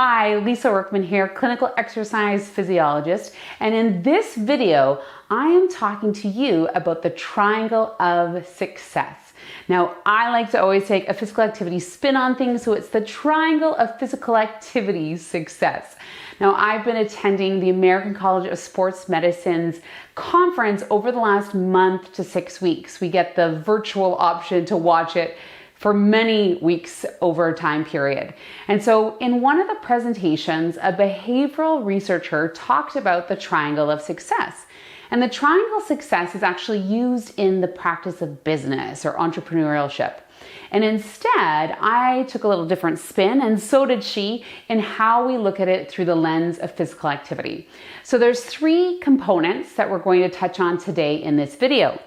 Hi, Lisa Workman here, clinical exercise physiologist, and in this video, I am talking to you about the triangle of success. Now, I like to always take a physical activity spin on things, so it's the triangle of physical activity success. Now, I've been attending the American College of Sports Medicine's conference over the last month to 6 weeks. We get the virtual option to watch it for many weeks over a time period. And so in one of the presentations, a behavioral researcher talked about the triangle of success. And the triangle of success is actually used in the practice of business or entrepreneurship. And instead, I took a little different spin, and so did she, in how we look at it through the lens of physical activity. So there's 3 components that we're going to touch on today in this video.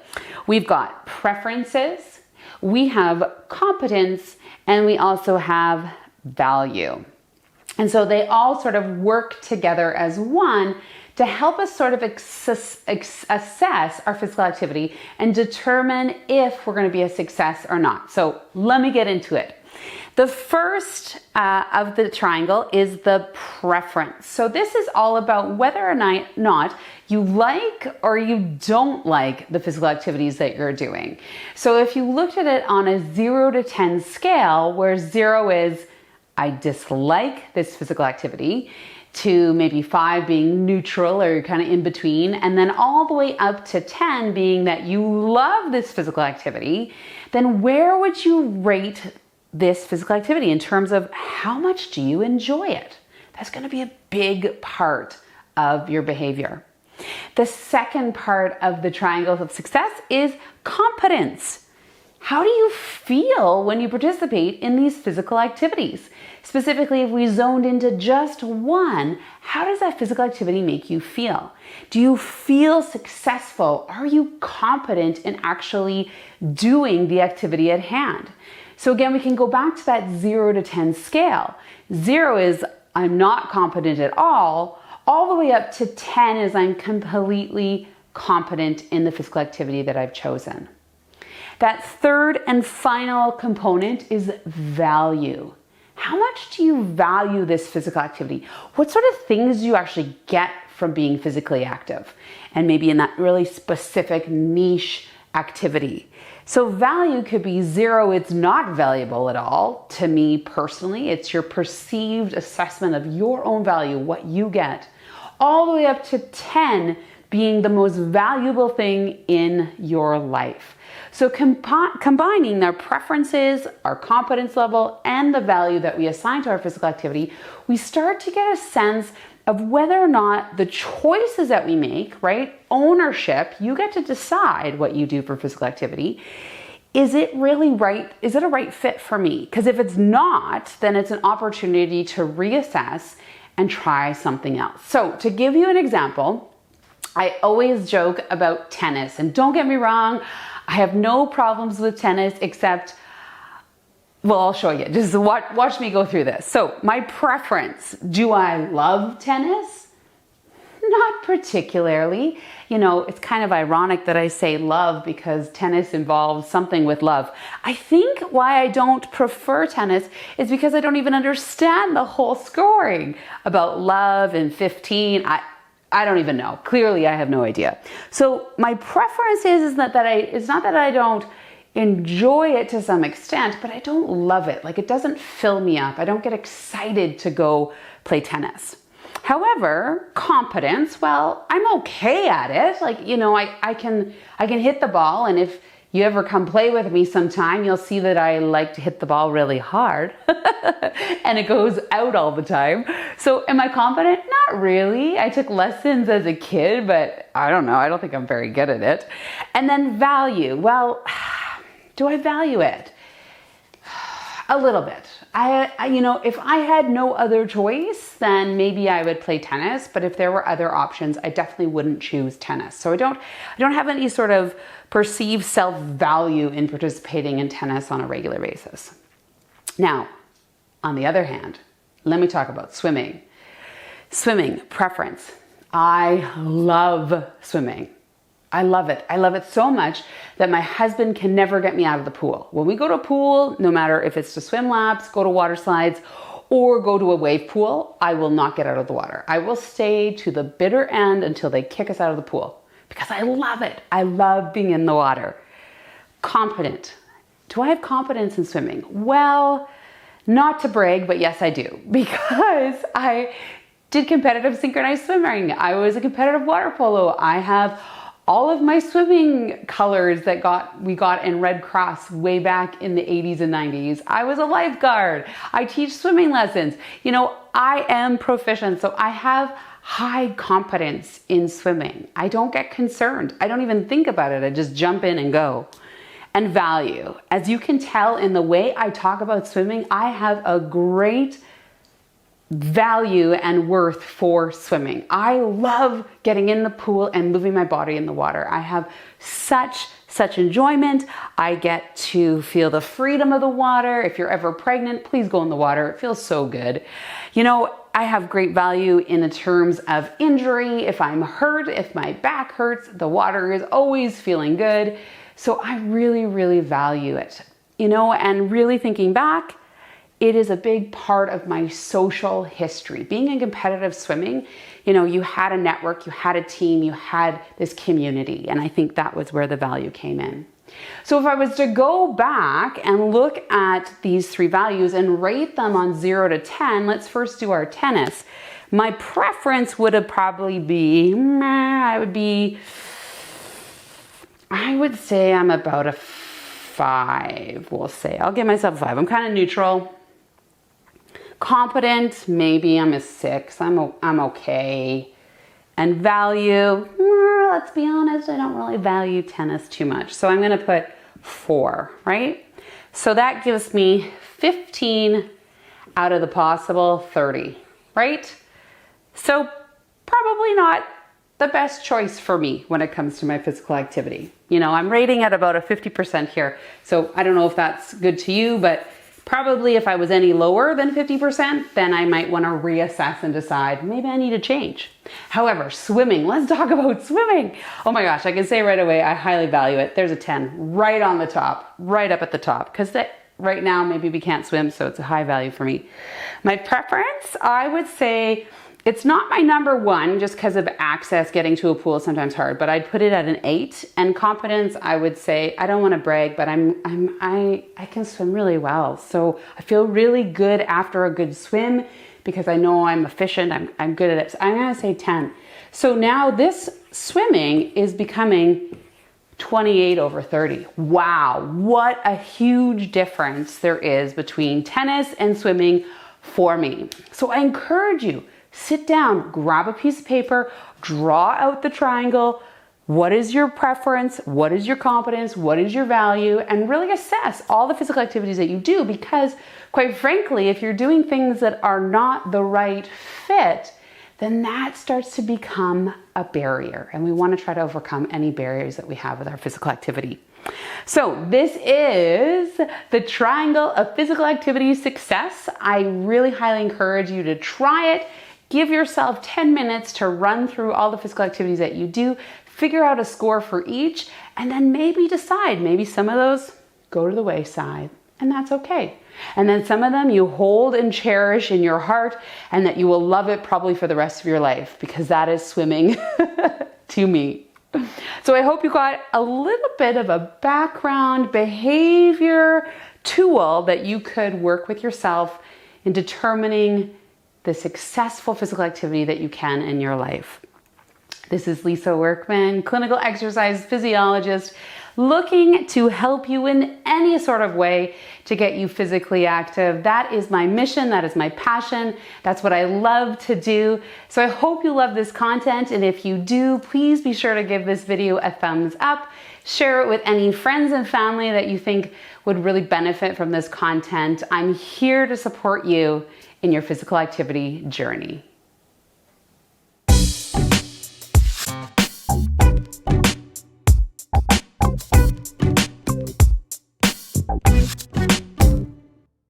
We've got preferences, we have competence, and we also have value. And so they all sort of work together as one to help us sort of assess our physical activity and determine if we're going to be a success or not. So let me get into it. The first of the triangle is the preference. So this is all about whether or not you like or you don't like the physical activities that you're doing. So if you looked at it on a 0 to 10 scale, where 0 is I dislike this physical activity, to maybe 5 being neutral or you're kind of in between, and then all the way up to 10 being that you love this physical activity, then where would you rate this physical activity in terms of how much do you enjoy it? That's going to be a big part of your behavior. The second part of the triangle of success is competence. How do you feel when you participate in these physical activities? Specifically, if we zoned into just one, how does that physical activity make you feel? Do you feel successful? Are you competent in actually doing the activity at hand? So again, we can go back to that 0 to 10 scale. 0 is I'm not competent at all the way up to 10 is I'm completely competent in the physical activity that I've chosen. That third and final component is value. How much do you value this physical activity? What sort of things do you actually get from being physically active? And maybe in that really specific niche activity. So value could be 0, it's not valuable at all. To me personally, it's your perceived assessment of your own value, what you get, all the way up to 10 being the most valuable thing in your life. So combining our preferences, our competence level, and the value that we assign to our physical activity, we start to get a sense of whether or not the choices that we make, right? Ownership, you get to decide what you do for physical activity. Is it really right? Is it a right fit for me? Because if it's not, then it's an opportunity to reassess and try something else. So to give you an example, I always joke about tennis, and don't get me wrong, I have no problems with tennis except, well, I'll show you. Just watch me go through this. So my preference, do I love tennis? Not particularly. You know, it's kind of ironic that I say love because tennis involves something with love. I think why I don't prefer tennis is because I don't even understand the whole scoring about love and 15. I don't even know. Clearly, I have no idea. So my preference is not that I don't enjoy it to some extent, but I don't love it. Like, it doesn't fill me up. I don't get excited to go play tennis. However, competence, well, I'm okay at it. Like, you know, I can hit the ball, and if you ever come play with me sometime, you'll see that I like to hit the ball really hard and it goes out all the time. So am I confident? Not really. I took lessons as a kid, but I don't know. I don't think I'm very good at it. And then value. Well, do I value it? A little bit. You know, if I had no other choice, then maybe I would play tennis. But if there were other options, I definitely wouldn't choose tennis. So I don't have any sort of perceived self-value in participating in tennis on a regular basis. Now, on the other hand, let me talk about swimming. Swimming, preference. I love swimming. I love it. I love it so much that my husband can never get me out of the pool. When we go to a pool, no matter if it's to swim laps, go to water slides, or go to a wave pool, I will not get out of the water. I will stay to the bitter end until they kick us out of the pool because I love it. I love being in the water. Confident. Do I have confidence in swimming? Well, not to brag, but yes, I do, because I did competitive synchronized swimming. I was a competitive water polo. I have all of my swimming colors that we got in Red Cross way back in the 80s and 90s. I was a lifeguard. I teach swimming lessons. You know, I am proficient, so I have high confidence in swimming. I don't get concerned. I don't even think about it. I just jump in and go. And value. As you can tell in the way I talk about swimming, I have a great value and worth for swimming. I love getting in the pool and moving my body in the water. I have such enjoyment. I get to feel the freedom of the water. If you're ever pregnant, please go in the water. It feels so good. You know, I have great value in the terms of injury. If I'm hurt, if my back hurts, the water is always feeling good. So I really value it, you know, and really thinking back, it is a big part of my social history. Being in competitive swimming, you know, you had a network, you had a team, you had this community, and I think that was where the value came in. So if I was to go back and look at these three values and rate them on 0 to 10, let's first do our tennis. My preference would have probably be, I would say I'm about a 5, we'll say. I'll give myself a 5. I'm kind of neutral. Competent, maybe I'm a 6. I'm okay. And value, let's be honest, I don't really value tennis too much. So I'm going to put 4, right? So that gives me 15 out of the possible 30, right? So probably not the best choice for me when it comes to my physical activity. You know, I'm rating at about a 50% here. So I don't know if that's good to you, but probably if I was any lower than 50%, then I might want to reassess and decide maybe I need to change. However, swimming, let's talk about swimming. Oh my gosh, I can say right away, I highly value it. There's a 10 right on the top, right up at the top, because right now maybe we can't swim, so it's a high value for me. My preference, I would say, it's not my number 1 just because of access. Getting to a pool is sometimes hard, but I'd put it at an 8. And confidence, I would say, I don't want to brag, but I can swim really well. So I feel really good after a good swim because I know I'm efficient. I'm good at it. So I'm going to say 10. So now this swimming is becoming 28 over 30. Wow, what a huge difference there is between tennis and swimming for me. So I encourage you, sit down, grab a piece of paper, draw out the triangle. What is your preference? What is your competence? What is your value? And really assess all the physical activities that you do, because quite frankly, if you're doing things that are not the right fit, then that starts to become a barrier. And we want to try to overcome any barriers that we have with our physical activity. So this is the triangle of physical activity success. I really highly encourage you to try it. Give yourself 10 minutes to run through all the physical activities that you do, figure out a score for each, and then maybe decide, maybe some of those go to the wayside, and that's okay. And then some of them you hold and cherish in your heart, and that you will love it probably for the rest of your life, because that is swimming to me. So I hope you got a little bit of a background behavior tool that you could work with yourself in determining the successful physical activity that you can in your life. This is Lisa Workman, clinical exercise physiologist, looking to help you in any sort of way to get you physically active. That is my mission. That is my passion. That's what I love to do. So I hope you love this content. And if you do, please be sure to give this video a thumbs up. Share it with any friends and family that you think would really benefit from this content. I'm here to support you in your physical activity journey.